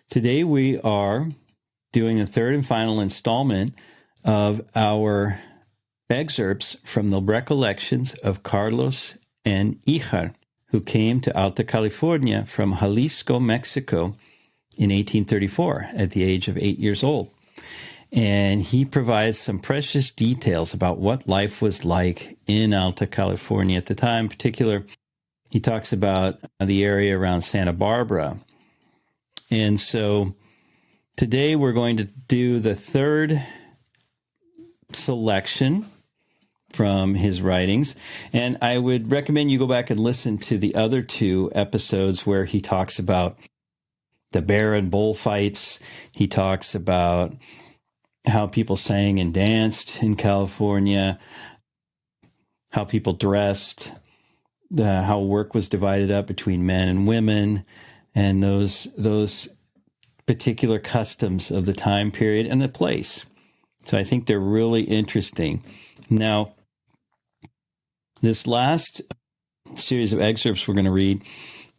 Today we are doing the third and final installment of our excerpts from the recollections of Carlos and Híjar, who came to Alta California from Jalisco, Mexico in 1834 at the age of 8 years old. And he provides some precious details about what life was like in Alta California at the time. In particular, he talks about the area around Santa Barbara. And so today we're going to do the third selection from his writings. And I would recommend you go back and listen to the other two episodes where he talks about the bear and bull fights. He talks about how people sang and danced in California, how people dressed, how work was divided up between men and women, and those particular customs of the time period and the place. So I think they're really interesting. Now, this last series of excerpts we're going to read,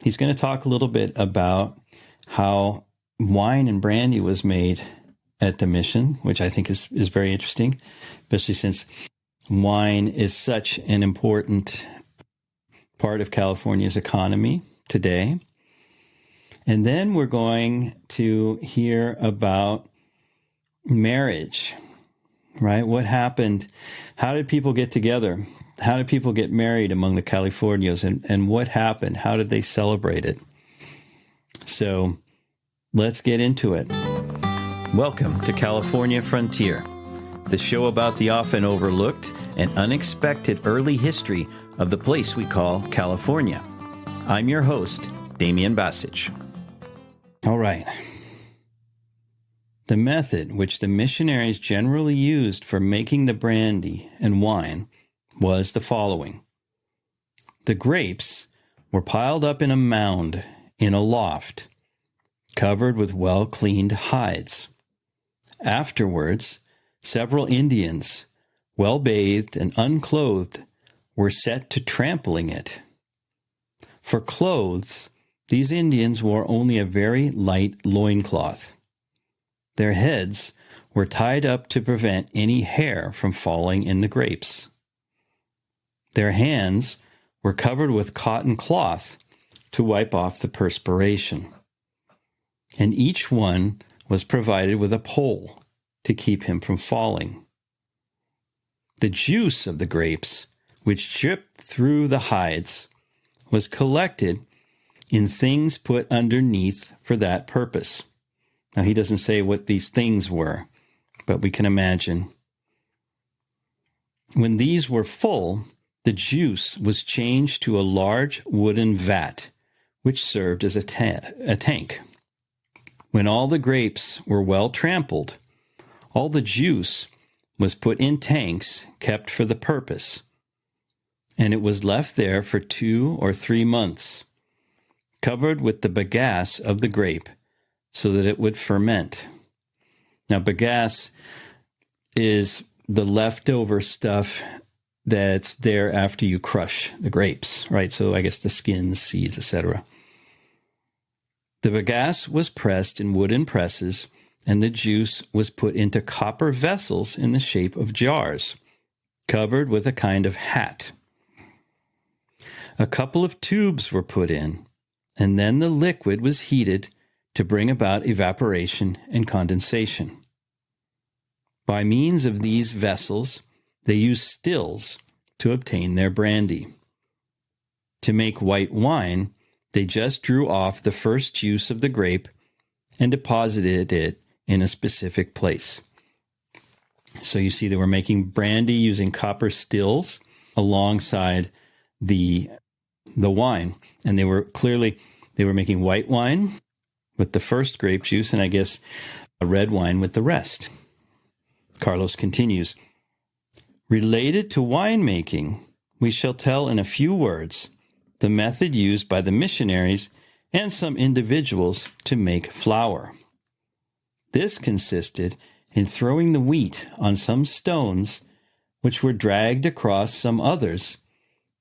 he's going to talk a little bit about how wine and brandy was made at the mission, which I think is very interesting, especially since wine is such an important part of California's economy today. And then we're going to hear about marriage, right? What happened? How did people get together? How did people get married among the Californios? And what happened? How did they celebrate it? So let's get into it. Welcome to California Frontier, the show about the often overlooked and unexpected early history of the place we call California. I'm your host, Damian Basich. All right. The method which the missionaries generally used for making the brandy and wine was the following. The grapes were piled up in a mound in a loft, covered with well-cleaned hides. Afterwards, several Indians, well-bathed and unclothed, were set to trampling it. For clothes, these Indians wore only a very light loincloth. Their heads were tied up to prevent any hair from falling in the grapes. Their hands were covered with cotton cloth to wipe off the perspiration. And each one was provided with a pole to keep him from falling. The juice of the grapes, which dripped through the hides, was collected in things put underneath for that purpose. Now, he doesn't say what these things were, but we can imagine. When these were full, the juice was changed to a large wooden vat, which served as a tank. When all the grapes were well trampled, all the juice was put in tanks kept for the purpose, and it was left there for 2 or 3 months, covered with the bagasse of the grape, so that it would ferment. Now, bagasse is the leftover stuff that's there after you crush the grapes, right? So I guess the skins, seeds, etc. The bagasse was pressed in wooden presses, and the juice was put into copper vessels in the shape of jars, covered with a kind of hat. A couple of tubes were put in, and then the liquid was heated to bring about evaporation and condensation. By means of these vessels, they used stills to obtain their brandy. To make white wine, they just drew off the first juice of the grape and deposited it in a specific place. So you see they were making brandy using copper stills alongside the wine. And they were making white wine with the first grape juice, and I guess a red wine with the rest. Carlos continues, related to winemaking, we shall tell in a few words the method used by the missionaries and some individuals to make flour. This consisted in throwing the wheat on some stones, which were dragged across some others,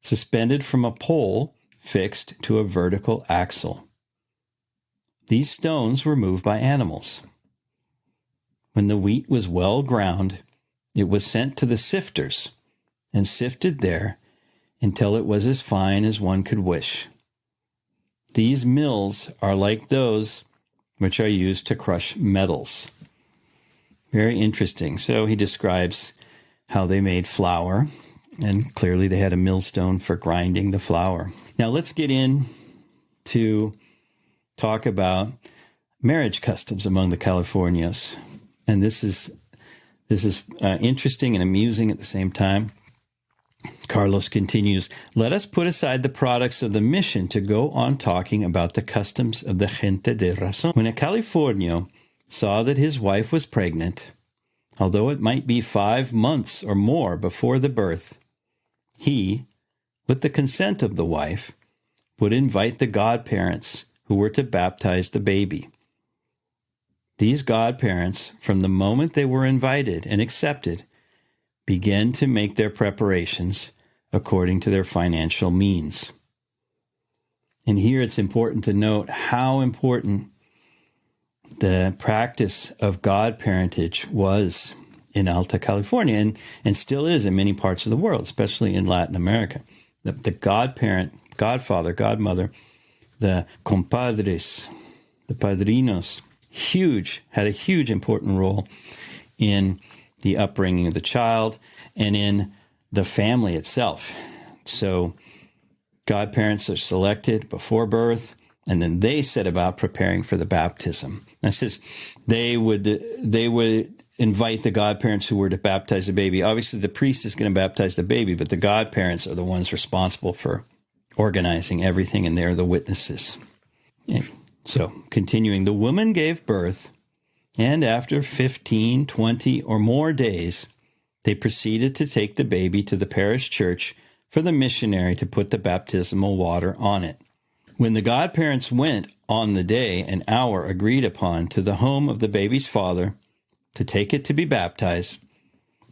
suspended from a pole fixed to a vertical axle. These stones were moved by animals. When the wheat was well ground, it was sent to the sifters and sifted there until it was as fine as one could wish. These mills are like those which are used to crush metals. Very interesting. So he describes how they made flour, and clearly they had a millstone for grinding the flour. Now let's get in to talk about marriage customs among the Californios. And this is interesting and amusing at the same time. Carlos continues, let us put aside the products of the mission to go on talking about the customs of the gente de razón. When a Californio saw that his wife was pregnant, although it might be 5 months or more before the birth, he, with the consent of the wife, would invite the godparents who were to baptize the baby. These godparents, from the moment they were invited and accepted, began to make their preparations according to their financial means. And here it's important to note how important the practice of godparentage was in Alta California and still is in many parts of the world, especially in Latin America. The godparent, godfather, godmother, the compadres, the padrinos, had a huge important role in the upbringing of the child and in the family itself. So godparents are selected before birth, and then they set about preparing for the baptism. That says they would invite the godparents who were to baptize the baby. Obviously, the priest is going to baptize the baby, but the godparents are the ones responsible for organizing everything, and they're the witnesses. And so, continuing, the woman gave birth, and after 15, 20, or more days, they proceeded to take the baby to the parish church for the missionary to put the baptismal water on it. When the godparents went on the day and hour agreed upon to the home of the baby's father to take it to be baptized,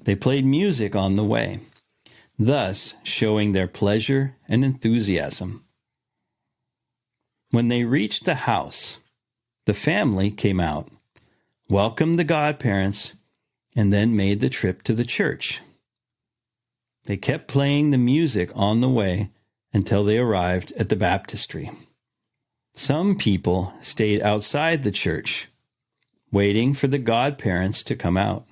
they played music on the way, thus showing their pleasure and enthusiasm. When they reached the house, the family came out, welcomed the godparents, and then made the trip to the church. They kept playing the music on the way until they arrived at the baptistry. Some people stayed outside the church, waiting for the godparents to come out.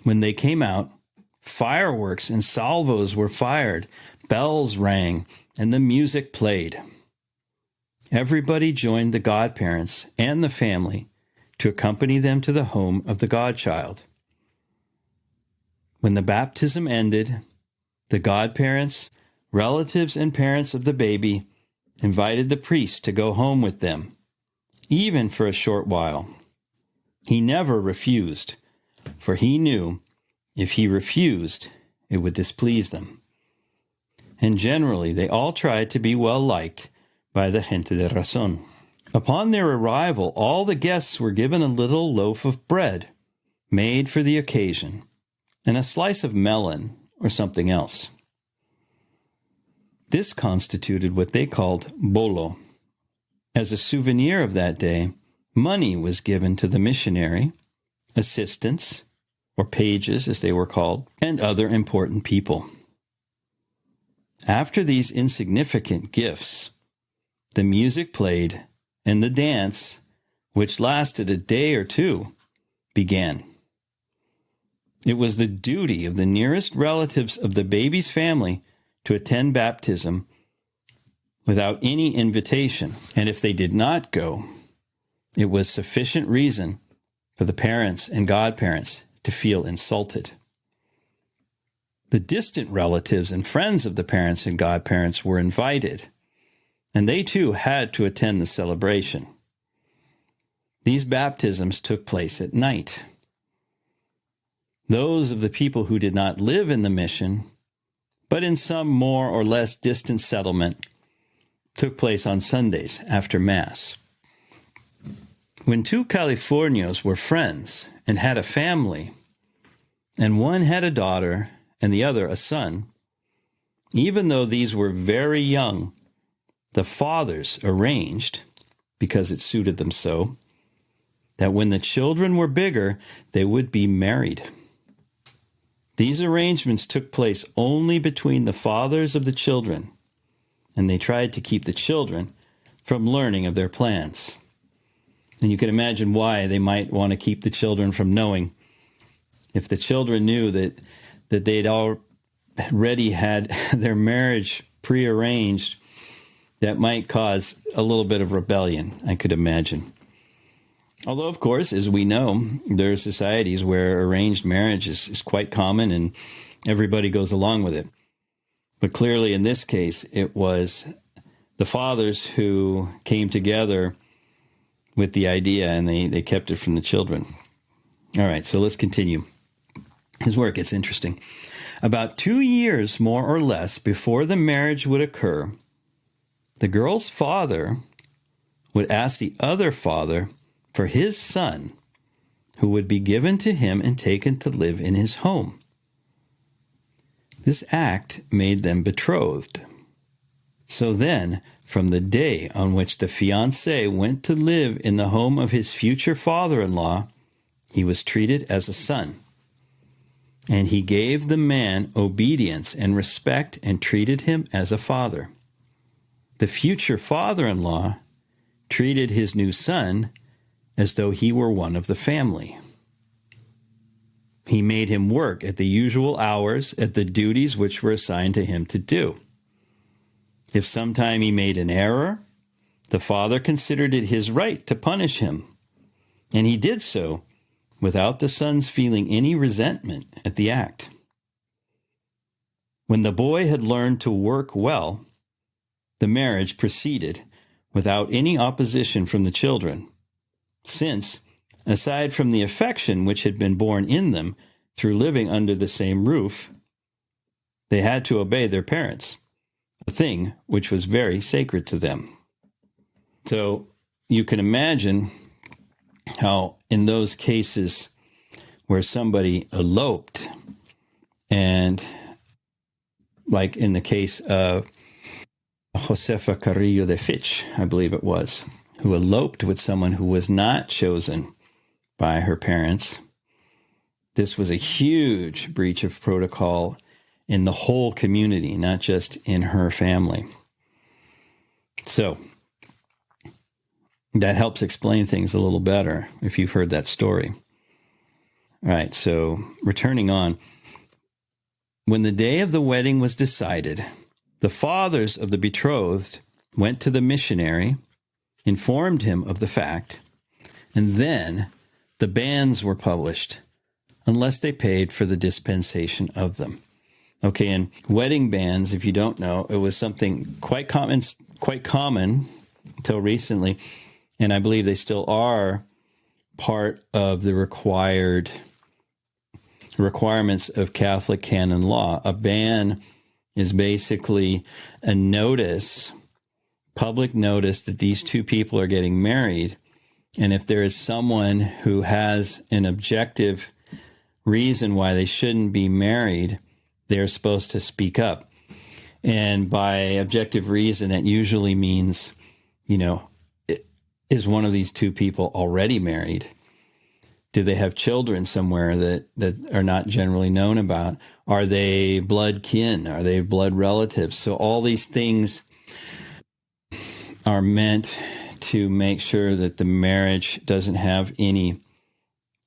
When they came out, fireworks and salvos were fired, bells rang, and the music played. Everybody joined the godparents and the family to accompany them to the home of the godchild. When the baptism ended, the godparents, relatives, and parents of the baby invited the priest to go home with them, even for a short while. He never refused, for he knew if he refused, it would displease them. And generally, they all tried to be well liked by the gente de razón. Upon their arrival, all the guests were given a little loaf of bread made for the occasion, and a slice of melon or something else. This constituted what they called bolo. As a souvenir of that day, money was given to the missionary, assistants, or pages as they were called, and other important people. After these insignificant gifts, the music played, and the dance, which lasted a day or two, began. It was the duty of the nearest relatives of the baby's family to attend baptism without any invitation, and if they did not go, it was sufficient reason for the parents and godparents to feel insulted. The distant relatives and friends of the parents and godparents were invited, and they too had to attend the celebration. These baptisms took place at night. Those of the people who did not live in the mission, but in some more or less distant settlement, took place on Sundays after Mass. When two Californios were friends and had a family, and one had a daughter and the other a son, even though these were very young, the fathers arranged, because it suited them so, that when the children were bigger, they would be married. These arrangements took place only between the fathers of the children, and they tried to keep the children from learning of their plans. And you can imagine why they might want to keep the children from knowing. If the children knew that they'd already had their marriage prearranged, that might cause a little bit of rebellion, I could imagine. Although, of course, as we know, there are societies where arranged marriage is quite common and everybody goes along with it. But clearly in this case, it was the fathers who came together with the idea and they kept it from the children. All right, so let's continue. His work gets interesting. About 2 years, more or less, before the marriage would occur, the girl's father would ask the other father for his son, who would be given to him and taken to live in his home. This act made them betrothed. So then, from the day on which the fiancé went to live in the home of his future father-in-law, he was treated as a son. And he gave the man obedience and respect and treated him as a father. The future father-in-law treated his new son as though he were one of the family. He made him work at the usual hours at the duties which were assigned to him to do. If sometime he made an error, the father considered it his right to punish him, and he did so without the son's feeling any resentment at the act. When the boy had learned to work well, the marriage proceeded without any opposition from the children, since, aside from the affection which had been born in them through living under the same roof, they had to obey their parents, a thing which was very sacred to them. So you can imagine how in those cases where somebody eloped, and like in the case of Josefa Carrillo de Fitch, I believe it was, who eloped with someone who was not chosen by her parents. This was a huge breach of protocol in the whole community, not just in her family. So that helps explain things a little better if you've heard that story. All right, so returning on. When the day of the wedding was decided, the fathers of the betrothed went to the missionary, informed him of the fact, and then the bans were published, unless they paid for the dispensation of them. Okay, and wedding bans, if you don't know, it was something quite common until recently, and I believe they still are part of the requirements of Catholic canon law. A ban is basically a notice, public notice, that these two people are getting married, and if there is someone who has an objective reason why they shouldn't be married, they're supposed to speak up. And by objective reason, that usually means, is one of these two people already married? Do they have children somewhere that are not generally known about? Are they blood kin? Are they blood relatives? So all these things are meant to make sure that the marriage doesn't have any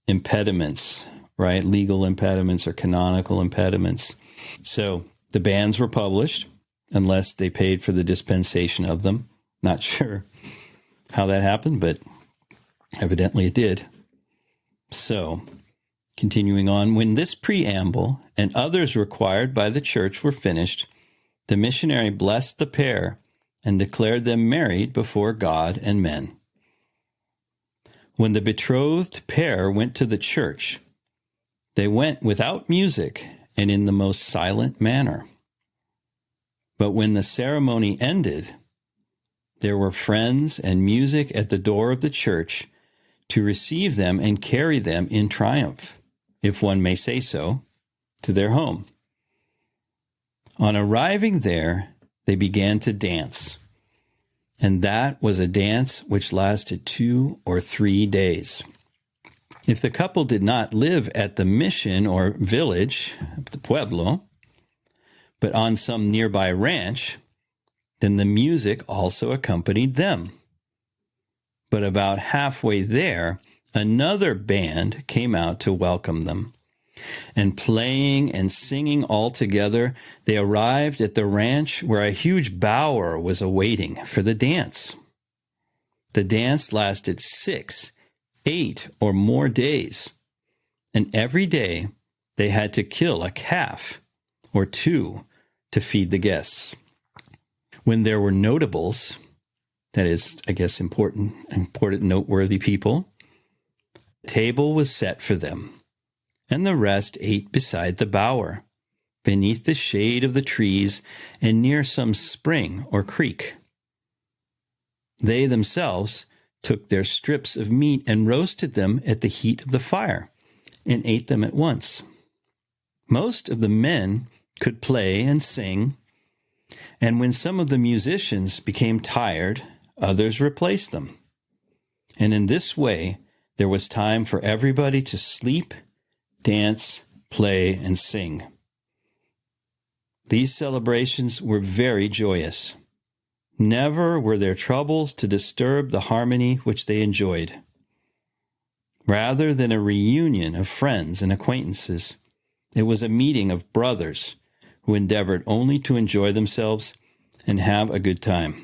impediments, right? Legal impediments or canonical impediments. So the bans were published unless they paid for the dispensation of them. Not sure how that happened, but evidently it did. So, continuing on, when this preamble and others required by the church were finished, the missionary blessed the pair and declared them married before God and men. When the betrothed pair went to the church, they went without music and in the most silent manner. But when the ceremony ended, there were friends and music at the door of the church to receive them and carry them in triumph, if one may say so, to their home. On arriving there, they began to dance, and that was a dance which lasted 2 or 3 days. If the couple did not live at the mission or village, the pueblo, but on some nearby ranch, then the music also accompanied them. But about halfway there, another band came out to welcome them. And playing and singing all together, they arrived at the ranch where a huge bower was awaiting for the dance. The dance lasted 6, 8, or more days, and every day they had to kill a calf or 2 to feed the guests. When there were notables, that is, I guess, important, noteworthy people, the table was set for them, and the rest ate beside the bower, beneath the shade of the trees and near some spring or creek. They themselves took their strips of meat and roasted them at the heat of the fire, and ate them at once. Most of the men could play and sing, and when some of the musicians became tired, others replaced them. And in this way, there was time for everybody to sleep, dance, play, and sing. These celebrations were very joyous. Never were there troubles to disturb the harmony which they enjoyed. Rather than a reunion of friends and acquaintances, it was a meeting of brothers who endeavored only to enjoy themselves and have a good time.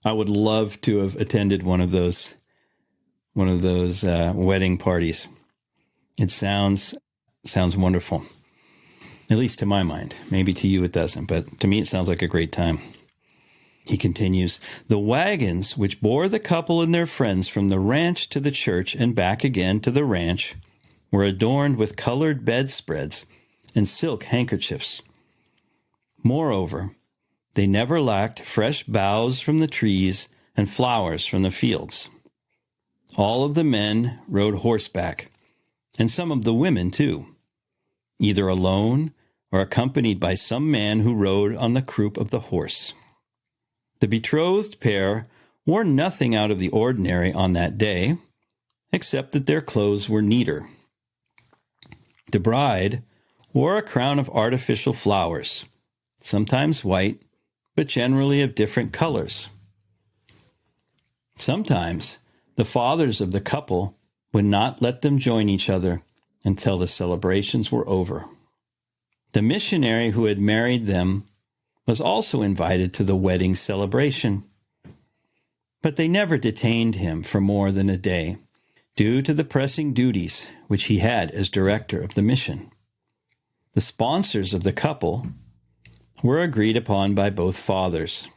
I would love to have attended one of those wedding parties. It sounds wonderful, at least to my mind. Maybe to you it doesn't, but to me it sounds like a great time. He continues, the wagons which bore the couple and their friends from the ranch to the church and back again to the ranch were adorned with colored bedspreads and silk handkerchiefs. Moreover, they never lacked fresh boughs from the trees and flowers from the fields. All of the men rode horseback, and some of the women too, either alone or accompanied by some man who rode on the croup of the horse. The betrothed pair wore nothing out of the ordinary on that day, except that their clothes were neater. The bride wore a crown of artificial flowers, sometimes white, but generally of different colors. Sometimes the fathers of the couple would not let them join each other until the celebrations were over. The missionary who had married them was also invited to the wedding celebration, but they never detained him for more than a day, due to the pressing duties which he had as director of the mission. The sponsors of the couple were agreed upon by both fathers.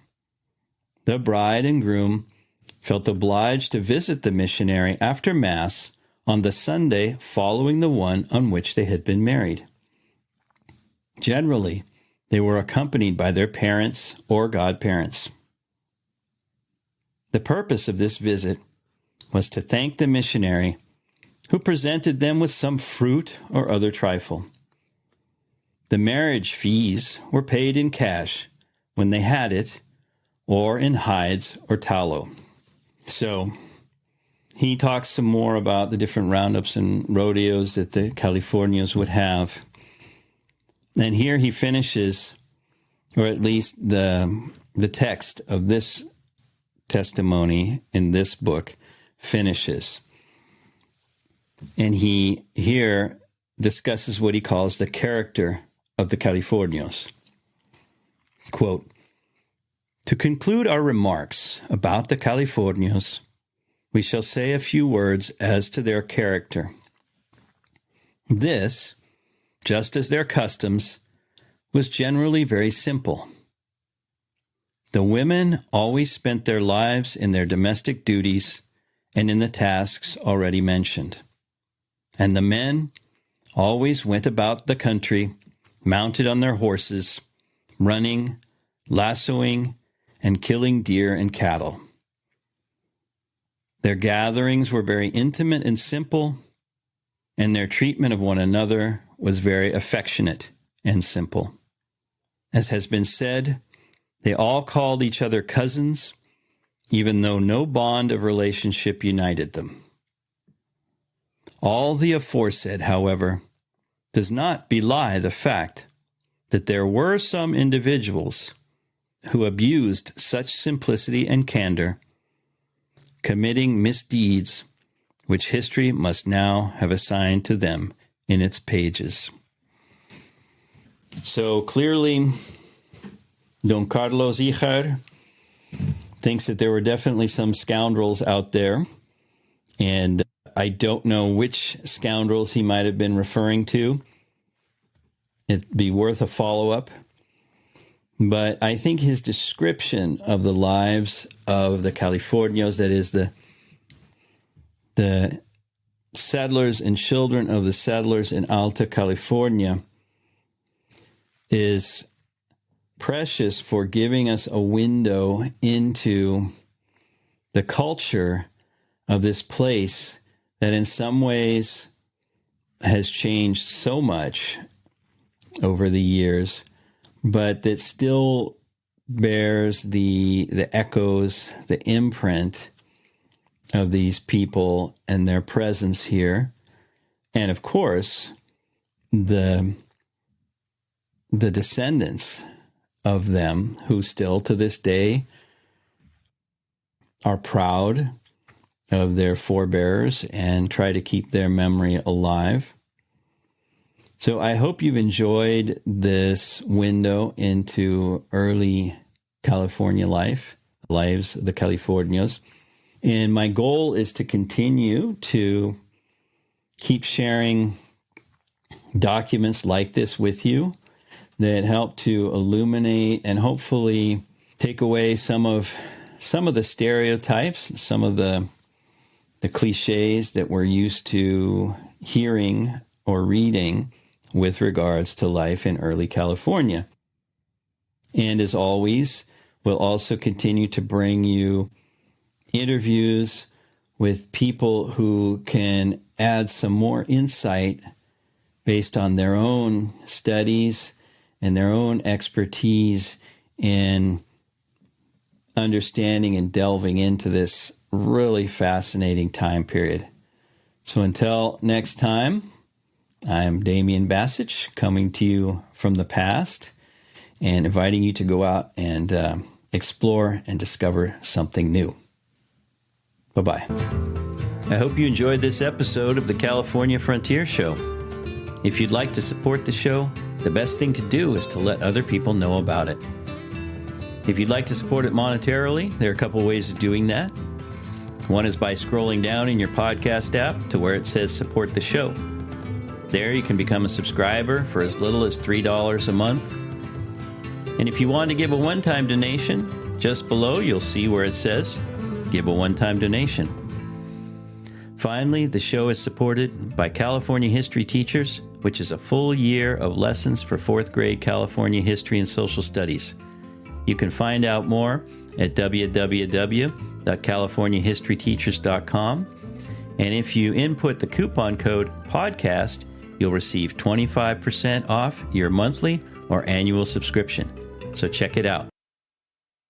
The bride and groom felt obliged to visit the missionary after Mass on the Sunday following the one on which they had been married. Generally, they were accompanied by their parents or godparents. The purpose of this visit was to thank the missionary, who presented them with some fruit or other trifle. The marriage fees were paid in cash when they had it, or in hides or tallow. So, he talks some more about the different roundups and rodeos that the Californios would have. And here he finishes, or at least the text of this testimony in this book finishes. And he here discusses what he calls the character of the Californios. Quote, to conclude our remarks about the Californios, we shall say a few words as to their character. This, just as their customs, was generally very simple. The women always spent their lives in their domestic duties and in the tasks already mentioned, and the men always went about the country mounted on their horses, running, lassoing, and killing deer and cattle. Their gatherings were very intimate and simple, and their treatment of one another was very affectionate and simple. As has been said, They all called each other cousins, even though no bond of relationship united them. All the aforesaid, however, does not belie the fact that there were some individuals who abused such simplicity and candor, committing misdeeds which history must now have assigned to them in its pages. So clearly, Don Carlos Híjar thinks that there were definitely some scoundrels out there, and I don't know which scoundrels he might have been referring to. It'd be worth a follow-up. But I think his description of the lives of the Californios, that is the settlers and children of the settlers in Alta California, is precious for giving us a window into the culture of this place that in some ways has changed so much over the years, but that still bears the echoes, the imprint of these people and their presence here. And of course, the descendants of them who still to this day are proud of their forebears and try to keep their memory alive. So I hope you've enjoyed this window into early California lives of the Californios. And my goal is to continue to keep sharing documents like this with you that help to illuminate and hopefully take away some of the stereotypes, some of the cliches that we're used to hearing or reading with regards to life in early California. And as always, we'll also continue to bring you interviews with people who can add some more insight based on their own studies and their own expertise in understanding and delving into this really fascinating time period. So until next time, I'm Damian Bassich, coming to you from the past and inviting you to go out and explore and discover something new. Bye-bye. I hope you enjoyed this episode of the California Frontier Show. If you'd like to support the show, the best thing to do is to let other people know about it. If you'd like to support it monetarily, there are a couple ways of doing that. One is by scrolling down in your podcast app to where it says support the show. There you can become a subscriber for as little as $3 a month. And if you want to give a one-time donation, just below you'll see where it says give a one-time donation. Finally, the show is supported by California History Teachers, which is a full year of lessons for 4th grade California history and social studies. You can find out more at www.californiahistoryteachers.com. And if you input the coupon code PODCAST, you'll receive 25% off your monthly or annual subscription. So check it out.